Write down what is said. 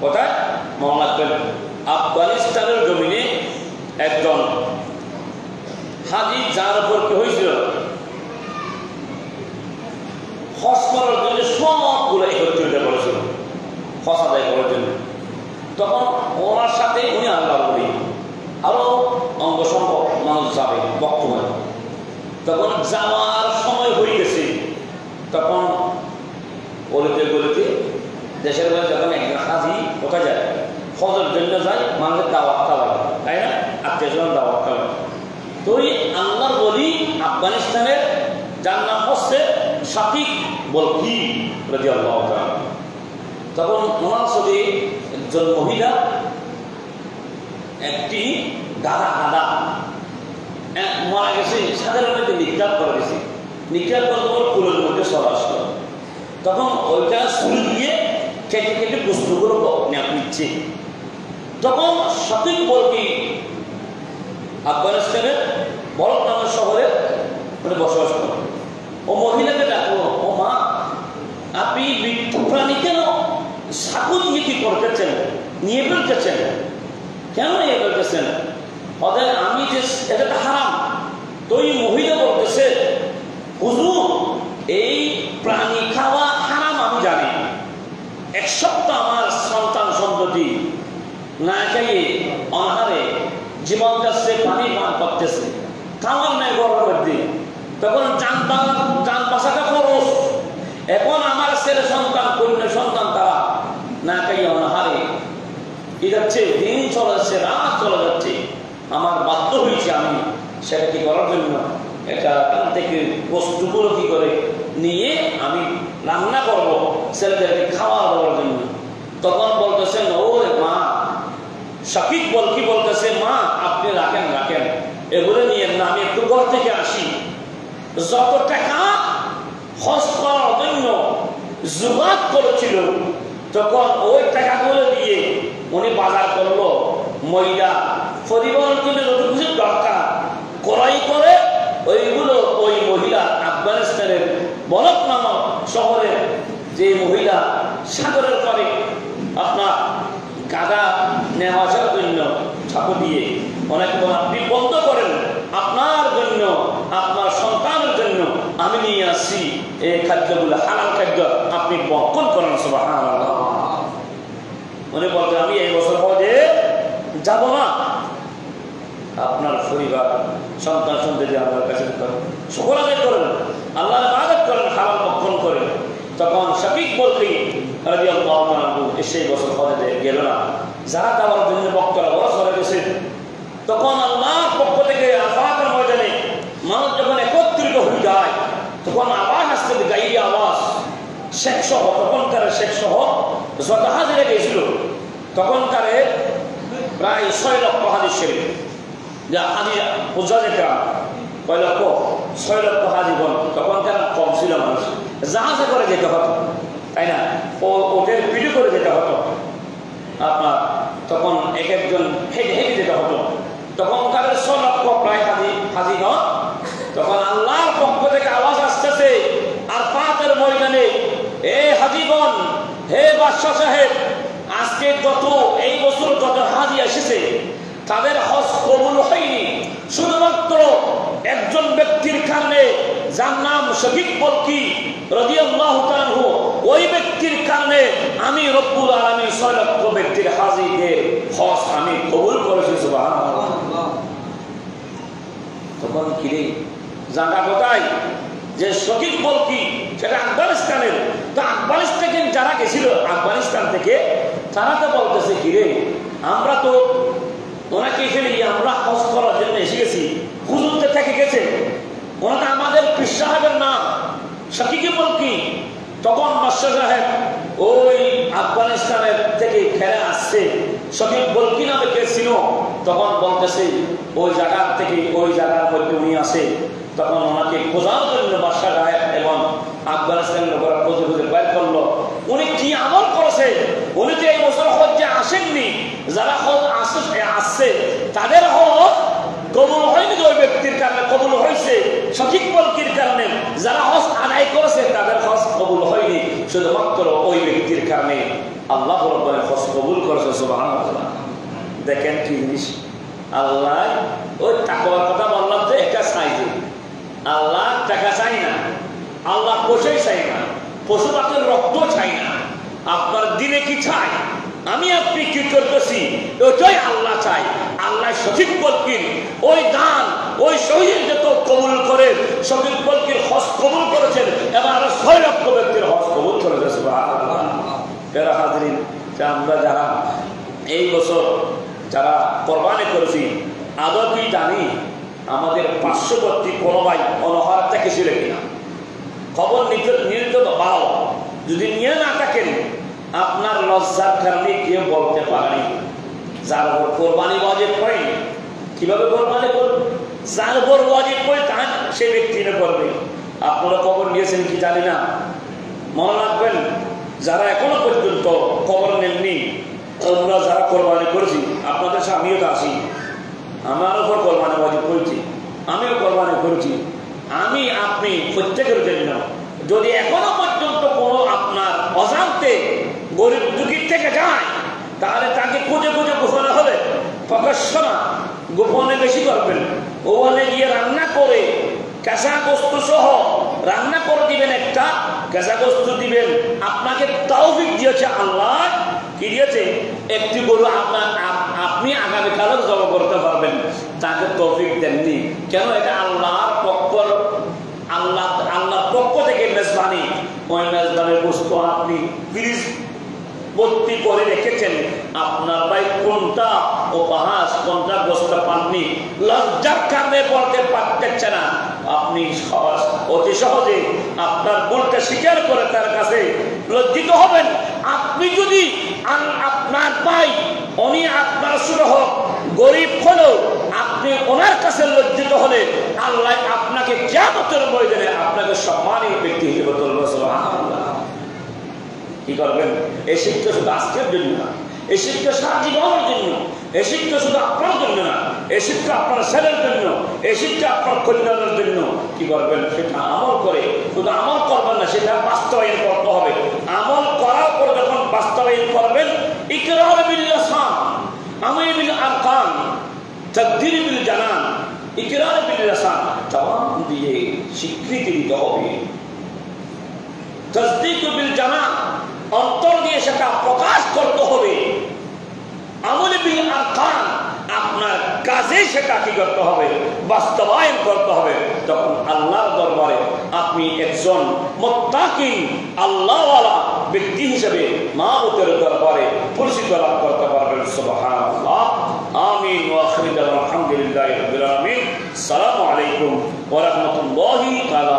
কোথায়? মনে রাখবেন, আফগানিস্তানের জমিনে একজন হাজি, যার উপর কি হয়েছিল, হজ করার জন্য সবগুলো একত্রিত করেছিল, হজ আদায় করার জন্য। তখন ওনার সাথে উনি আল্লাহ বলি আরো অঙ্গ সম্ভব মানুষ যাবে বর্তমানে। তখন যাওয়ার সময় হয়ে গেছে, তখন গলিতে গলিতে দেশের বাইরে যখন একজন হাজি কোথায় যায়, হজের জন্য যায়, মানুষের দাওয়াত খাওয়ায়, তাই না? আত্মীয় স্বজন দাওয়াত খাওয়ায়। তো ওই আল্লাহর বলি আফগানিস্তানের, যার নাম হচ্ছে শাকিক বলকি রাদিয়াল্লাহু তাআলা। তখন ওনার সাথে একজন মহিলা একটি গাধা মারা গেছে, সাধারণ নিক্ষাপ করে গেছে, নিক্ষাপ করার পর ফুলের মধ্যে সরা আসলো। তখন ওইটা ছুরি দিয়ে কেটে কেটে বস্তুগুলো নিচ্ছে। তখন শাকিক বলকি আফগানিস্তানের বরফ নামের শহরে বসবাস করে। ও মহিলাকে ডাকলো, ও মা, আপনি মৃত্যু প্রাণী কেন সাকু দিয়ে কি করতেছেন, নিয়ে ফেলতেছেন, কেন নিয়ে ফেলতেছেন? ওদের আমি যে এটা তো হারাম। তো ওই মহিলা বলতেছে, হুজুর, এই প্রাণী খাওয়া হারাম আমি জানি। এক সপ্তাহ আমার সন্তান সন্ততি না খাইয়ে অনাহারে জীবন যাচ্ছে, পানি পান করতেছে, খাওয়ার নেই গরমের দিন, তখন যান বাঁচাটা খরচ। এখন আমার ছেলে সন্তান, কন্যা সন্তান, তারা না খাইয়ে অনাহারে কি যাচ্ছে, দিন চলে যাচ্ছে, রাত চলে যাচ্ছে। আমার বাধ্য হয়েছে আমি সেটা কি করার জন্য, এটা এখান থেকে বস্তুগুলো কি করে নিয়ে আমি রান্না করব ছেলেদেরকে খাওয়া দেওয়ার জন্য। তখন বলতেছেন, ও মা, শাকিক বলকি বলতেছে, মা আপনি রাখেন এগুলো নিয়ে না, আমি একটু ঘর থেকে আসি। যত টাকা হজ করার জন্য জোগাড় করেছিল, তখন ওই টাকাগুলো দিয়ে উনি বাজার করলো, ময়দা পরিবহন জন্য যত কিছু দরকার ক্রয় করে ওইগুলো ওই মহিলা আফগানিস্তানের বরফ নামক শহরের যে মহিলা সাগরের পরে আপনার গাদা নেওয়া আসার জন্য ছাপো দিয়ে অনেক আপনি বন্ধ করেন, আপনার জন্য আপনার সন্তানের জন্য আমি নিয়ে আসছি এই খাদ্যগুলো, হালাল খাদ্য, আপনি বক্ষণ করেন। সুবহানাল্লাহ। উনি বলতেন, আমি এই বছর হজে যাব না, আপনার পরিবার সন্তান সন্ততি আল্লাহর কাছে করেন, সকল আদায় করেন, আল্লাহর ইবাদত করেন, হালাল ভক্ষণ করেন। তখন শাকিক বলকি রাদিয়াল্লাহু তাআলা সেই বছর হজে গেল না। যারা যাওয়ার জন্য বক্তরা ওরা চলে গেছে। তখন আল্লাহর পক্ষ থেকে আরাফাতের ময়দানে মানুষ যখন একত্রিত হয়ে যায়, তখন আওয়াজ আসতে, গাইয়ে আওয়াজ, শেখ সহ, তখনকার শেখ সহ যত হাজিরা গেছিল, তখনকার প্রায় 6 লক্ষ হাজির ছিল। যা হাজি বোঝা যেটা কয় লক্ষ, 6 লক্ষ হাজিগণ। তখনকার কম ছিল মানুষ, জাহাজে করে যেতে হতো, তাই না? ওটের পিঠে করে যেতে হতো আপনার, তখন এক একজন হেঁটে হেঁটে যেতে হতো। তখনকার 6 লক্ষ প্রায় হাজিগণ। তখন আল্লাহর পক্ষ থেকে আওয়াজ আসতেছে আরাফাতের ময়দানে, হে হাজিগণ, হে বাদশাহ সাহেব, আজকে এই বছর যত হাজি এসেছে তাদের হজ কবুল হয়নি, শুধুমাত্র একজন ব্যক্তির কারণে, যার নাম শাকিক বলকি রাদিয়াল্লাহু তাআলা আনহু, ওই ব্যক্তির কারণে আমি রব্বুল আলামিন 6 লক্ষ ব্যক্তির হাজিদের হজ আমি কবুল করেছি। সুবহানাল্লাহ। তখন কি রে, জায়গা কোথায়? যে শাকিক বলকি সেটা আফগানিস্তানের। তো আফগানিস্তানে যারা গেছিল আফগানিস্তান থেকে, তারা তো বলতেছে, কি রে, আমরা তো ওনাকে এখানে আমরা হজ করার জন্য এসে গেছি, হুজুরতে থেকে গেছে, ওনাকে আমাদের পীর সাহেবের নাম শাকিক বলকি। তখন বাদশাহ সাহেব ওই আফগানিস্তানের থেকে ফেরে আসছে, শাকিক বলকি নামে কে ছিল, তখন বলতেছে ওই জায়গার থেকে, ওই জায়গার মধ্যে উনি আসে। তখন ওনাকে খোঁজার জন্য বাদশাহ সাহেব এবং আফগানিস্তানের লোকেরা খুঁজে খুঁজে বের করলো উনি কি আমল করেছে। উনি তো এই বছর হজ্জে আসেননি, যারা হজ আসছে তাদের হজ কবুল হয়নি, ওই ব্যক্তির কারণে কবুল হয়েছে শাকিক বলকির কারণে। যারা হজ আদায় করেছে তাদের হজ কবুল হয়নি, শুধুমাত্র ওই ব্যক্তির কারণে আল্লাহ রাব্বুল আলামিন হজ কবুল করেছে সুবহানাল্লাহ। দেখেন কি জিনিস, আল্লাহ ওই তাকওয়ার কথা বললাম যে একটা সাইজে, আল্লাহ টাকা চাই না, আল্লাহ পয়সাই চাই না, পশু পাখির রক্ত চাই না, আপনার দিনে কি চাই, আমি আপনি কি করতেছি ওইটাই আল্লাহ চাই। আল্লাহ সঠিক বলকিন ওই দান ওই শহীদ যত কবুল করে সঠিক বলকির হজ কবুল করেছেন এবং 6 লক্ষ ব্যক্তির হজ কবুল করেছে সুবহানাল্লাহ। প্রিয় হাজরিন, আমরা যারা এই বছর যারা কোরবানি করেছি আদৌ কি জানি আমাদের পার্শ্ববর্তী কোনো ভাই অনহার থেকে ছিল কিনা? খবর নিতে ভালো, যদি নিয়ে না থাকেন আপনার লজ্জার কারণে কেউ বলতে পারেনি। যার উপর কোরবানি ওয়াজিব করেন, কিভাবে কোরবানি করবেন? যার উপর ওয়াজিব করে তার সে ব্যক্তি করবে। আপনারা খবর নিয়েছেন কি জানি না, মনে রাখবেন যারা এখনো পর্যন্ত খবর নেননি, আমরা যারা কোরবানি করেছি আপনাদের সাথে আমিও তো আসি, আমার উপর কোরবানি ওয়াজিব করেছি, আমিও কোরবানি করেছি। আমি আপনি প্রত্যেকের জন্য যদি এখনো পর্যন্ত কোনো আপনার অজান্তে গরিব দুঃখীর থেকে যায় তাহলে তাকে খুঁজে খুঁজে গোপনে হবে, প্রকাশ্য না, গোপনে বেশি করবেন। ওখানে গিয়ে রান্না করে কাঁচা বস্তু সহ রান্না করে দিবেন, একটা কাঁচা বস্তু দিবেন। আপনাকে তৌফিক দিয়েছে আল্লাহ, কি দিয়েছে? একটি গরু আপনি আগামীকালও জবাই করতে পারবেন, তাকে তৌফিক দেননি কেন? এটা আল্লাহর পক্ষ থেকে মেজবানি। ওই মেজবানের বস্তু আপনি ফ্রিজ ভর্তি করে রেখেছেন, আপনার ভাই কোনটা উপহাস কোনটা গোস্ত পাননি, লজ্জার কারণে বলতে পারতেছে না। আপনি অতি সহজে আপনার ভুলটা স্বীকার করে তার কাছে লজ্জিত হবেন। আপনি যদি আপনার ভাই উনি আপনার শুরু হোক গরিব হলেও আপনি ওনার কাছে লজ্জিত হলে আল্লাহ আপনাকে কিয়ামতের ময়দানে আপনাকে সম্মানীয় ব্যক্তি হিসেবে তুলবে। সুবহানাল্লাহ। কি করবেন? এই শিক্ষা শুধু আজকের জন্য না, এই শিক্ষা সারা জীবনের জন্য, এই শিক্ষা শুধু আপনার জন্য না, এই শিক্ষা আপনার ছেলের জন্য, এই শিক্ষা আপনার কল্যাণের জন্য। কি করবেন? সেটা আমল করে, শুধু আমল করবেন না, সেটা বাস্তবায়ন করতে হবে। আমল করার পর যখন বাস্তবায়ন করবেন, ইকরার বিল লিসান, আমল বিল আরকান, তাকদির বিল জানান, ইকরার বিল লিসান জবান দিয়ে স্বীকৃতি দিতে হবে, তাসদীক বিল জানান অন্তর দিয়ে সেটা প্রকাশ করতে হবে, আমল বিল আরকান আপনার কাজে সেটা কি করতে হবে? বাস্তবায়ন করতে হবে। তখন আল্লাহর দরবারে আপনি একজন মুত্তাকিন আল্লাহওয়ালা ব্যক্তি হিসেবে মাবুদের দরবারে পরিচিত লাভ করতে পারবেন। সুবহানাল্লাহ। আমিন ওয়া আখিরু দাওয়ানা আলহামদুলিল্লাহি রাব্বিল আলামিন। আসসালামু আলাইকুম ওয়া রাহমাতুল্লাহি তাআলা।